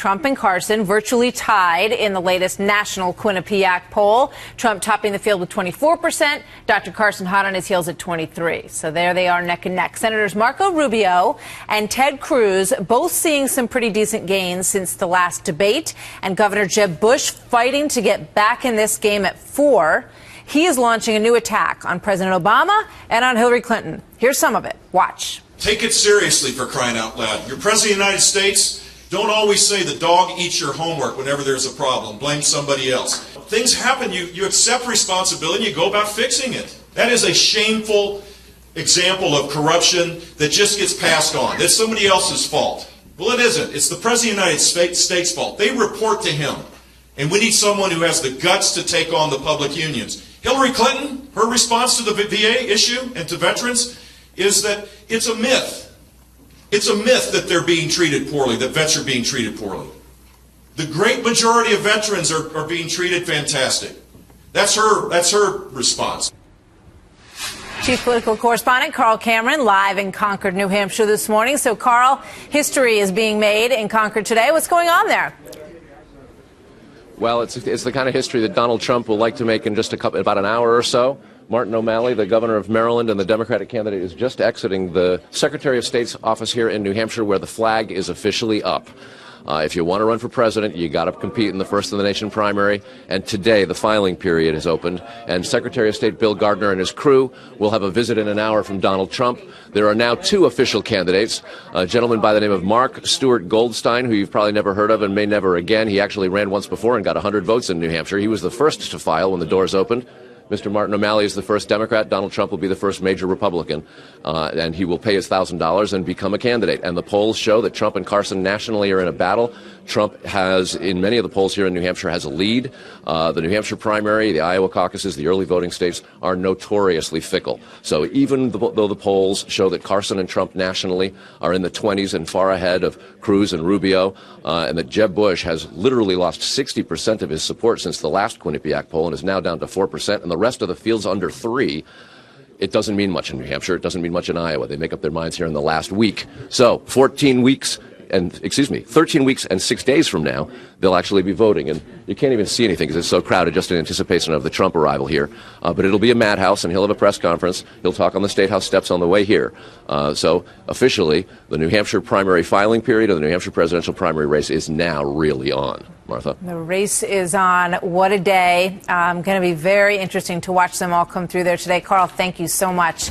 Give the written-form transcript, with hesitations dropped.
Trump and Carson virtually tied in the latest national Quinnipiac poll. Trump topping the field with 24%, Dr. Carson hot on his heels at 23%. So there they are neck and neck. Senators Marco Rubio and Ted Cruz both seeing some pretty decent gains since the last debate, and Governor Jeb Bush fighting to get back in this game at 4. He is launching a new attack on President Obama and on Hillary Clinton. Here's some of it. Watch. Take it seriously, for crying out loud. You're President of the United States. Don't always say the dog eats your homework whenever there's a problem. Blame somebody else. Things happen. You accept responsibility and you go about fixing it. That is a shameful example of corruption that just gets passed on. That's somebody else's fault. Well, it isn't. It's the President of the United States' fault. They report to him. And we need someone who has the guts to take on the public unions. Hillary Clinton, her response to the VA issue and to veterans is that it's a myth. It's a myth that they're being treated poorly, that vets are being treated poorly. The great majority of veterans are being treated fantastic. That's her response. Chief political correspondent Carl Cameron live in Concord, New Hampshire this morning. So, Carl, history is being made in Concord today. What's going on there? Well, it's the kind of history that Donald Trump will like to make in just about an hour or so. Martin O'Malley, the governor of Maryland and the Democratic candidate, is just exiting the Secretary of State's office here in New Hampshire, where the flag is officially up. If you want to run for president, you got to compete in the First in the Nation primary. And today, the filing period is opened. And Secretary of State Bill Gardner and his crew will have a visit in an hour from Donald Trump. There are now 2 official candidates, a gentleman by the name of Mark Stewart Goldstein, who you've probably never heard of and may never again. He actually ran once before and got 100 votes in New Hampshire. He was the first to file when the doors opened. Mr. Martin O'Malley is the first Democrat. Donald Trump will be the first major Republican, and he will pay his $1,000 and become a candidate. And the polls show that Trump and Carson nationally are in a battle. Trump has, in many of the polls here in New Hampshire, has a lead. The New Hampshire primary, the Iowa caucuses, the early voting states are notoriously fickle. So even though the polls show that Carson and Trump nationally are in the 20s and far ahead of Cruz and Rubio, and that Jeb Bush has literally lost 60% of his support since the last Quinnipiac poll and is now down to 4%, and the rest of the field's under 3%, it doesn't mean much in New Hampshire. It doesn't mean much in Iowa. They make up their minds here in the last week. So 13 weeks and 6 days from now, they'll actually be voting. And you can't even see anything because it's so crowded just in anticipation of the Trump arrival here. But it'll be a madhouse, and he'll have a press conference. He'll talk on the State House steps on the way here. So officially, the New Hampshire primary filing period of the New Hampshire presidential primary race is now really on. Martha? The race is on. What a day. Going to be very interesting to watch them all come through there today. Carl, thank you so much.